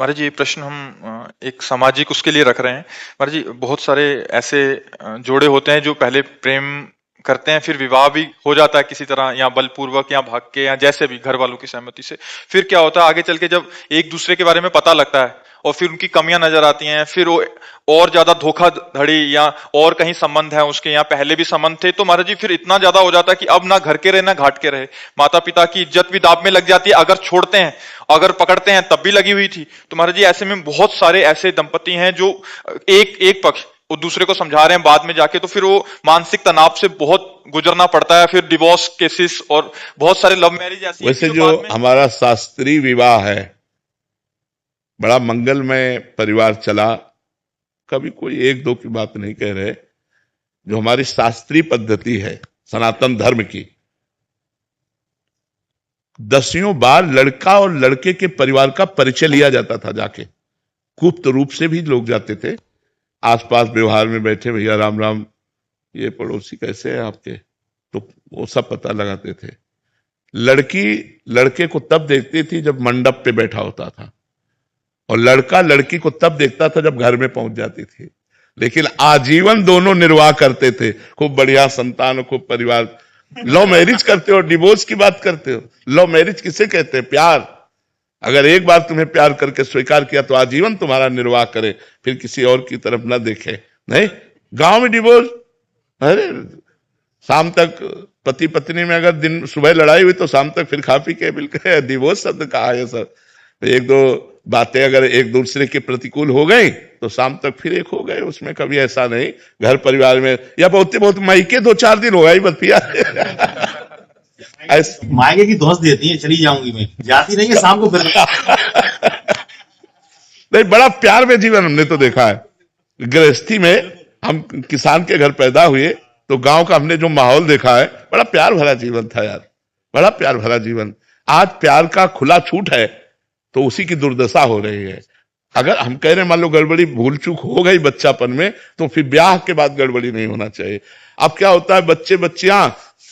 महाराज जी, ये प्रश्न हम एक सामाजिक उसके लिए रख रहे हैं। महाराज जी, बहुत सारे ऐसे जोड़े होते हैं जो पहले प्रेम करते हैं, फिर विवाह भी हो जाता है किसी तरह, या बलपूर्वक या भाग के, या जैसे भी घर वालों की सहमति से। फिर क्या होता है आगे चल के, जब एक दूसरे के बारे में पता लगता है और फिर उनकी कमियां नजर आती हैं, फिर वो और ज्यादा धोखाधड़ी या और कहीं संबंध है उसके, या पहले भी संबंध थे, तो महाराज जी फिर इतना ज्यादा हो जाता है कि अब ना घर के रहे ना घाट के रहे। माता पिता की इज्जत भी दांव में लग जाती है अगर छोड़ते हैं, अगर पकड़ते हैं तब भी लगी हुई थी। तो महाराज जी ऐसे में बहुत सारे ऐसे दंपति हैं जो एक एक पक्ष वो दूसरे को समझा रहे हैं, बाद में जाके तो फिर वो मानसिक तनाव से बहुत गुजरना पड़ता है, फिर डिवोर्स केसेस और बहुत सारे लव मैरिज ऐसी हैं कि वैसे जो जो बाद में। हमारा शास्त्रीय विवाह है, बड़ा मंगलमय परिवार चला, कभी कोई एक दो की बात नहीं कह रहे। जो हमारी शास्त्रीय पद्धति है सनातन धर्म की, दसियों बार लड़का और लड़के के परिवार का परिचय लिया जाता था जाके। गुप्त रूप से भी लोग जाते थे, आसपास व्यवहार में बैठे, भैया राम राम, ये पड़ोसी कैसे हैं आपके, तो वो सब पता लगाते थे। लड़की लड़के को तब देखती थी जब मंडप पे बैठा होता था, और लड़का लड़की को तब देखता था जब घर में पहुंच जाती थी। लेकिन आजीवन दोनों निर्वाह करते थे, खूब बढ़िया संतान, खूब परिवार। लव मैरिज करते हो, डिवोर्स की बात करते हो। लव मैरिज किसे कहते हैं? प्यार। अगर एक बार तुम्हें प्यार करके स्वीकार किया तो आजीवन तुम्हारा निर्वाह करे, फिर किसी और की तरफ ना देखे। नहीं, गांव में डिवोर्स, अरे शाम तक पति पत्नी में अगर दिन सुबह लड़ाई हुई तो शाम तक फिर खा पी के बिल्कुल डिवोर्स शब्द कहा है सर। एक दो बातें अगर एक दूसरे के प्रतिकूल हो गई तो शाम तक फिर एक हो गए, उसमें कभी ऐसा नहीं। घर परिवार में या बहुत बहुत मायके 2-4 दिन हो गई बतिया। मायके की धौंस देती है, चली जाऊंगी मैं, जाती नहीं है शाम को फिर। नहीं, बड़ा प्यार में जीवन हमने तो देखा है। गृहस्थी में हम किसान के घर पैदा हुए तो गांव का हमने जो माहौल देखा है, बड़ा प्यार भरा जीवन था यार, बड़ा प्यार भरा जीवन। आज प्यार का खुला छूट है तो उसी की दुर्दशा हो रही है। अगर हम कह रहे हैं मान लो गड़बड़ी भूल चूक हो गई बच्चापन में, तो फिर ब्याह के बाद गड़बड़ी नहीं होना चाहिए। अब क्या होता है, बच्चे बच्चियां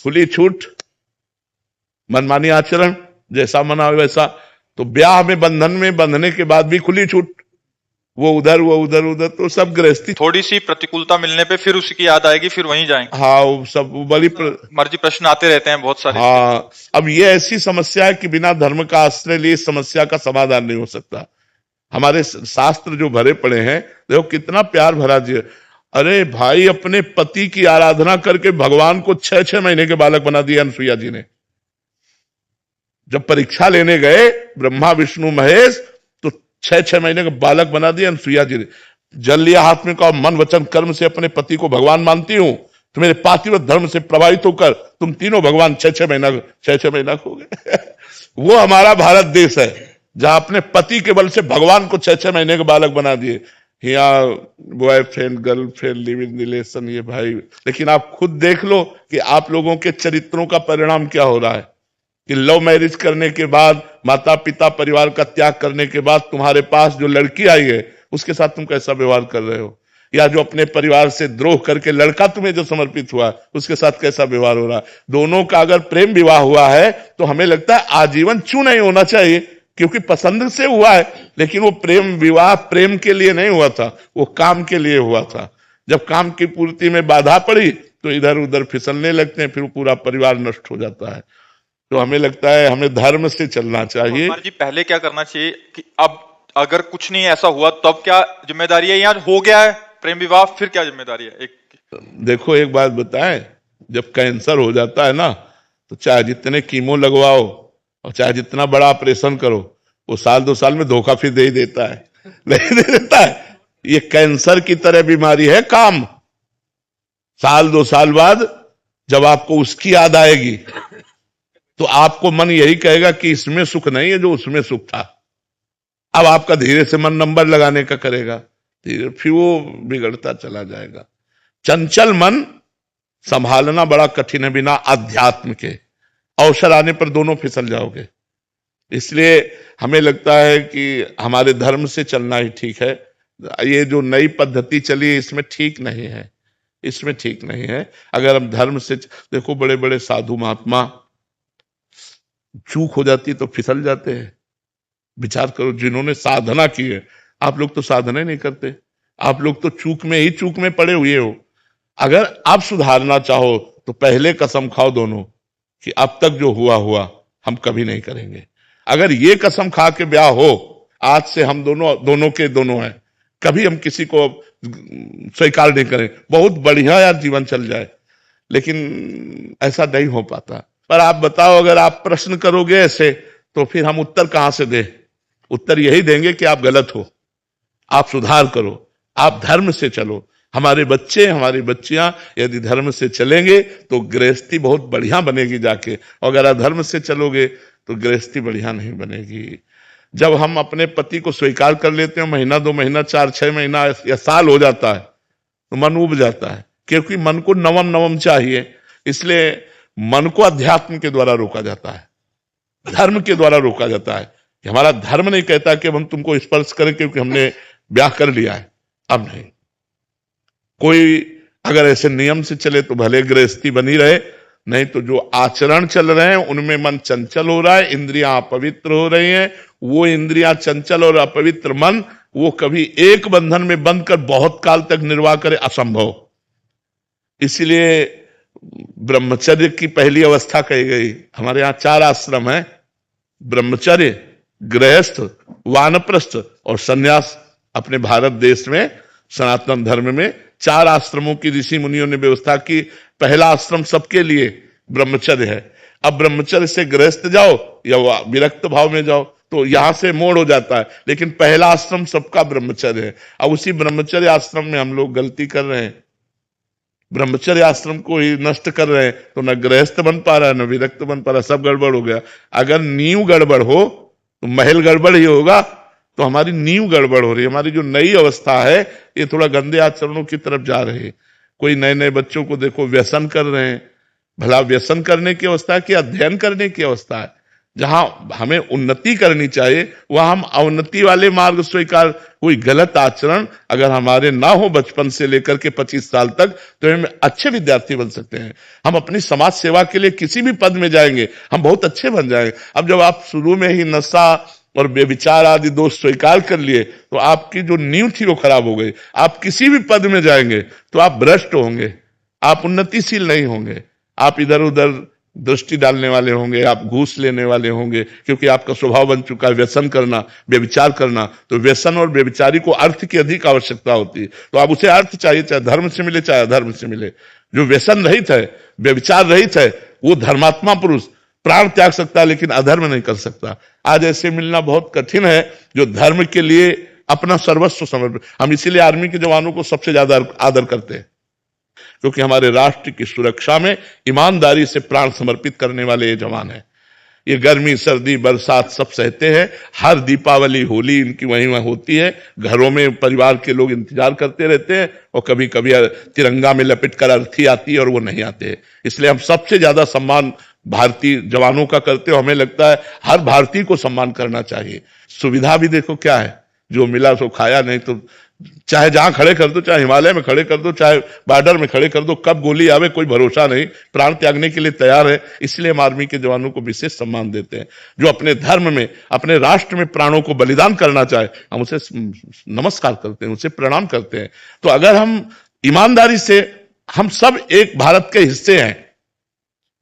खुली छूट, मनमानी आचरण, जैसा मना वैसा। तो ब्याह में बंधन में बंधने के बाद भी खुली छूट, वो उधर वो उधर उधर, तो सब गृहस्थी। थोड़ी सी प्रतिकूलता मिलने पे फिर उसी की याद आएगी, फिर वहीं जाएंगे। हाँ, वो सब बड़ी मर्जी प्रश्न आते रहते हैं बहुत सारे। हाँ, अब ये ऐसी समस्या है कि बिना धर्म का आश्रय लिए इस समस्या का समाधान नहीं हो सकता। हमारे शास्त्र जो भरे पड़े हैं, देखो कितना प्यार भरा जी। अरे भाई, अपने पति की आराधना करके भगवान को 6-6 महीने के बालक बना दिया अनसुईया जी ने। जब परीक्षा लेने गए ब्रह्मा विष्णु महेश, तो 6-6 महीने का बालक बना दिया अनसुईया जी ने। जल लिया हाथ में, कहा मन वचन कर्म से अपने पति को भगवान मानती हूं, तो मेरे पातिव्रत धर्म से प्रभावित होकर तुम तीनों भगवान 6-6 महीना हो गए। वो हमारा भारत देश है जहां अपने पति के बल से भगवान को 6-6 महीने के बालक बना दिए। यहाँ बॉयफ्रेंड गर्लफ्रेंड लिविंग रिलेशन, ये भाई। लेकिन आप खुद देख लो कि आप लोगों के चरित्रों का परिणाम क्या हो रहा है, कि लव मैरिज करने के बाद, माता पिता परिवार का त्याग करने के बाद तुम्हारे पास जो लड़की आई है उसके साथ तुम कैसा व्यवहार कर रहे हो, या जो अपने परिवार से द्रोह करके लड़का तुम्हें जो समर्पित हुआ उसके साथ कैसा व्यवहार हो रहा है। दोनों का अगर प्रेम विवाह हुआ है तो हमें लगता है आजीवन क्यों नहीं होना चाहिए, क्योंकि पसंद से हुआ है। लेकिन वो प्रेम विवाह प्रेम के लिए नहीं हुआ था, वो काम के लिए हुआ था। जब काम की पूर्ति में बाधा पड़ी तो इधर उधर फिसलने लगते हैं, फिर पूरा परिवार नष्ट हो जाता है। तो हमें लगता है हमें धर्म से चलना चाहिए। कुमार जी, पहले क्या करना चाहिए कि अब अगर कुछ नहीं ऐसा हुआ तब क्या जिम्मेदारी है, या हो गया है प्रेम विवाह फिर क्या जिम्मेदारी है? एक देखो एक बात बताएं, जब कैंसर हो जाता है ना, तो चाहे जितने कीमो लगवाओ और चाहे जितना बड़ा ऑपरेशन करो, वो 1-2 साल में धोखा फिर दे ही देता है। नहीं दे देता है। ये कैंसर की तरह बीमारी है काम। 1-2 साल बाद जब आपको उसकी याद आएगी तो आपको मन यही कहेगा कि इसमें सुख नहीं है जो उसमें सुख था। अब आपका धीरे से मन नंबर लगाने का करेगा, धीरे फिर वो बिगड़ता चला जाएगा। चंचल मन संभालना बड़ा कठिन है बिना अध्यात्म के। अवसर आने पर दोनों फिसल जाओगे। इसलिए हमें लगता है कि हमारे धर्म से चलना ही ठीक है। ये जो नई पद्धति चली है इसमें ठीक नहीं है, इसमें ठीक नहीं है। अगर हम धर्म से देखो, बड़े बड़े साधु महात्मा चूक हो जाती तो फिसल जाते हैं, विचार करो, जिन्होंने साधना की है। आप लोग तो साधना ही नहीं करते, आप लोग तो चूक में पड़े हुए हो। अगर आप सुधारना चाहो तो पहले कसम खाओ दोनों कि अब तक जो हुआ हुआ हम कभी नहीं करेंगे। अगर ये कसम खा के ब्याह हो, आज से हम दोनों के दोनों हैं, कभी हम किसी को स्वीकार नहीं करें। बहुत बढ़िया यार जीवन चल जाए, लेकिन ऐसा नहीं हो पाता। पर आप बताओ, अगर आप प्रश्न करोगे ऐसे तो फिर हम उत्तर कहां से दें? उत्तर यही देंगे कि आप गलत हो, आप सुधार करो, आप धर्म से चलो। हमारे बच्चे, हमारी बच्चियां यदि धर्म से चलेंगे तो गृहस्थी बहुत बढ़िया बनेगी जाके, और अगर अधर्म से चलोगे तो गृहस्थी बढ़िया नहीं बनेगी। जब हम अपने पति को स्वीकार कर लेते हैं, महीना 2 महीना 4-6 महीना या साल हो जाता है, तो मन उब जाता है, क्योंकि मन को नवम नवम चाहिए। इसलिए मन को अध्यात्म के द्वारा रोका जाता है, धर्म के द्वारा रोका जाता है। कि हमारा धर्म नहीं कहता कि हम तुमको स्पर्श करें क्योंकि हमने ब्याह कर लिया है। अब नहीं, कोई अगर ऐसे नियम से चले तो भले गृहस्थी बनी रहे, नहीं तो जो आचरण चल रहे हैं उनमें मन चंचल हो रहा है, इंद्रियां अपवित्र हो रही हैं। वो इंद्रियां चंचल और अपवित्र मन, वो कभी एक बंधन में बंध कर बहुत काल तक निर्वाह करे, असंभव। इसलिए ब्रह्मचर्य की पहली अवस्था कही गई। हमारे यहाँ 4 आश्रम है, ब्रह्मचर्य, गृहस्थ, वानप्रस्थ और सन्यास। अपने भारत देश में सनातन धर्म में 4 आश्रमों की ऋषि मुनियों ने व्यवस्था की। पहला आश्रम सबके लिए ब्रह्मचर्य है। अब ब्रह्मचर्य से गृहस्थ जाओ या विरक्त भाव में जाओ तो यहां से मोड़ हो जाता है, लेकिन पहला आश्रम सबका ब्रह्मचर्य है। अब उसी ब्रह्मचर्य आश्रम में हम लोग गलती कर रहे हैं, ब्रह्मचर्य आश्रम को ही नष्ट कर रहे हैं, तो न गृहस्थ बन पा रहा है, न विरक्त बन पा रहा है, सब गड़बड़ हो गया। अगर नींव गड़बड़ हो तो महल गड़बड़ ही होगा। तो हमारी नींव गड़बड़ हो रही है, हमारी जो नई अवस्था है ये थोड़ा गंदे आचरणों की तरफ जा रही है। कोई नए नए बच्चों को देखो व्यसन कर रहे हैं। भला व्यसन करने की अवस्था है कि अध्ययन करने की अवस्था है? जहां हमें उन्नति करनी चाहिए वहां हम अवनति वाले मार्ग स्वीकार। कोई गलत आचरण अगर हमारे ना हो बचपन से लेकर के 25 साल तक, तो हम अच्छे विद्यार्थी बन सकते हैं। हम अपनी समाज सेवा के लिए किसी भी पद में जाएंगे, हम बहुत अच्छे बन जाएंगे। अब जब आप शुरू में ही नशा और बेविचार आदि दोष स्वीकार कर लिए तो आपकी जो नींव थी वो खराब हो गई। आप किसी भी पद में जाएंगे तो आप भ्रष्ट होंगे, आप उन्नतिशील नहीं होंगे, आप इधर उधर दृष्टि डालने वाले होंगे, आप घूस लेने वाले होंगे, क्योंकि आपका स्वभाव बन चुका है व्यसन करना, व्यभिचार करना। तो व्यसन और व्यभिचारी को अर्थ की अधिक आवश्यकता होती है, तो आप उसे अर्थ चाहिए, चाहे धर्म से मिले चाहे अधर्म से मिले। जो व्यसन रहित है, व्यभिचार रहित है, वो धर्मात्मा पुरुष प्राण त्याग सकता है, लेकिन अधर्म नहीं कर सकता। आज ऐसे मिलना बहुत कठिन है जो धर्म के लिए अपना सर्वस्व समर्पित। हम इसीलिए आर्मी के जवानों को सबसे ज्यादा आदर करते हैं, क्योंकि हमारे राष्ट्र की सुरक्षा में ईमानदारी से प्राण समर्पित करने वाले ये जवान हैं। ये गर्मी सर्दी बरसात सब सहते हैं। हर दीपावली होली इनकी वहीं वहीं होती है। घरों में परिवार के लोग इंतजार करते रहते हैं, और कभी कभी तिरंगा में लपेट कर अर्थी आती है और वो नहीं आते। इसलिए हम सबसे ज्यादा सम्मान भारतीय जवानों का करते हो। हमें लगता है हर भारतीय को सम्मान करना चाहिए। सुविधा भी देखो क्या है, जो मिला सो खाया, नहीं तो चाहे जहां खड़े कर दो, चाहे हिमालय में खड़े कर दो, चाहे बॉर्डर में खड़े कर दो, कब गोली आवे कोई भरोसा नहीं। प्राण त्यागने के लिए तैयार है। इसलिए हम आर्मी के जवानों को विशेष सम्मान देते हैं। जो अपने धर्म में, अपने राष्ट्र में प्राणों को बलिदान करना चाहे, हम उसे नमस्कार करते हैं, उसे प्रणाम करते हैं। तो अगर हम ईमानदारी से, हम सब एक भारत के हिस्से हैं,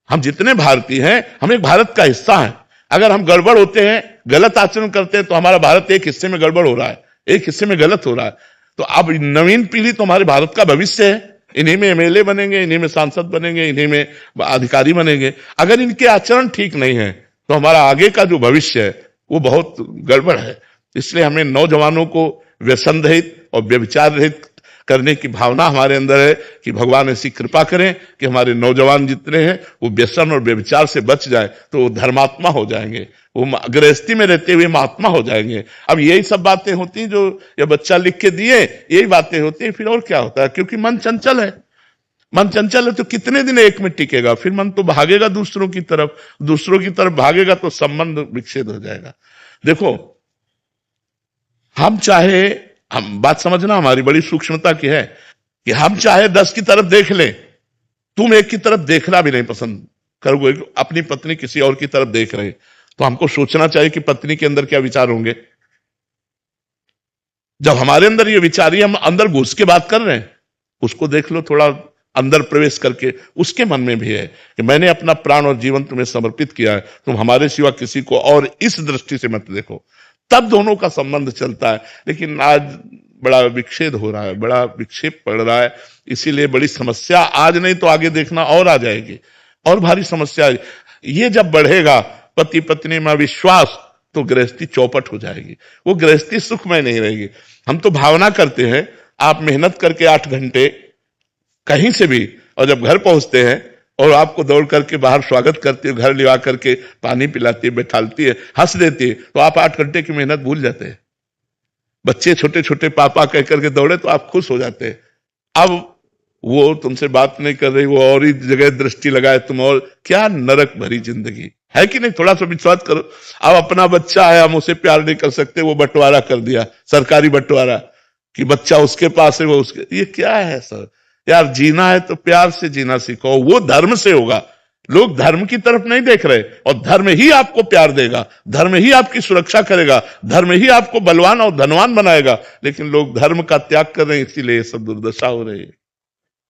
हम जितने भारतीय हैं हम एक भारत का हिस्सा हैं। अगर हम गड़बड़ होते हैं, गलत आचरण करते हैं, तो हमारा भारत एक हिस्से में गड़बड़ हो रहा है, एक हिस्से में गलत हो रहा है। तो अब नवीन पीढ़ी तो हमारे भारत का भविष्य है। इन्हीं में एमएलए बनेंगे, इन्हीं में सांसद बनेंगे, इन्हीं में अधिकारी बनेंगे। अगर इनके आचरण ठीक नहीं है तो हमारा आगे का जो भविष्य है वो बहुत गड़बड़ है। इसलिए हमें नौजवानों को व्यसन रहित और व्यभिचार रहित करने की भावना हमारे अंदर है कि भगवान ऐसी कृपा करें कि हमारे नौजवान जितने हैं वो व्यसन और व्यभिचार से बच जाए, तो वो धर्मात्मा हो जाएंगे, वो गृहस्थी में रहते हुए महात्मा हो जाएंगे। अब यही सब बातें होती हैं जो ये बच्चा लिख के दिए, यही बातें होती हैं। फिर और क्या होता है, क्योंकि मन चंचल है। मन चंचल है तो कितने दिन एक में टिकेगा? फिर मन तो भागेगा दूसरों की तरफ, दूसरों की तरफ भागेगा तो संबंध विच्छेद हो जाएगा। देखो, हम चाहे, हम बात समझना हमारी बड़ी सूक्ष्मता की है कि हम चाहे 10 की तरफ देख लें, तुम एक की तरफ देखना भी नहीं पसंद करोगे, अपनी पत्नी किसी और की तरफ देख रहे, तो हमको सोचना चाहिए कि पत्नी के अंदर क्या विचार होंगे। जब हमारे अंदर ये विचार ही हम अंदर घुस के बात कर रहे हैं, उसको देख लो, थोड़ा अंदर प्रवेश करके उसके मन में भी है कि मैंने अपना प्राण और जीवन तुम्हें समर्पित किया है, तुम हमारे सिवा किसी को और इस दृष्टि से मत देखो। तब दोनों का संबंध चलता है। लेकिन आज बड़ा विक्षेद हो रहा है, बड़ा विक्षेप पड़ रहा है, इसीलिए बड़ी समस्या आज नहीं तो आगे देखना और आ जाएगी, और भारी समस्या है। ये जब बढ़ेगा पति पत्नी में विश्वास, तो गृहस्थी चौपट हो जाएगी, वो गृहस्थी सुखमय नहीं रहेगी। हम तो भावना करते हैं, आप मेहनत करके 8 घंटे कहीं से भी, और जब घर पहुंचते हैं और आपको दौड़ करके बाहर स्वागत करती है, घर लिवा करके पानी पिलाती है, बैठालती है, हंस देती है, तो आप 8 घंटे की मेहनत भूल जाते हैं। बच्चे छोटे छोटे पापा कह करके दौड़े तो आप खुश हो जाते हैं। अब वो तुमसे बात नहीं कर रही, वो और ही जगह दृष्टि लगाए तुम, और क्या नरक भरी जिंदगी है कि नहीं। थोड़ा सा विश्वास करो। अब अपना बच्चा है, हम उसे प्यार नहीं कर सकते, वो बंटवारा कर दिया, सरकारी बंटवारा, कि बच्चा उसके पास है, वो उसके, ये क्या है सर। यार जीना है तो प्यार से जीना सीखो, वो धर्म से होगा। लोग धर्म की तरफ नहीं देख रहे, और धर्म ही आपको प्यार देगा, धर्म ही आपकी सुरक्षा करेगा, धर्म ही आपको बलवान और धनवान बनाएगा। लेकिन लोग धर्म का त्याग कर रहे हैं, इसीलिए ये सब दुर्दशा हो रही है।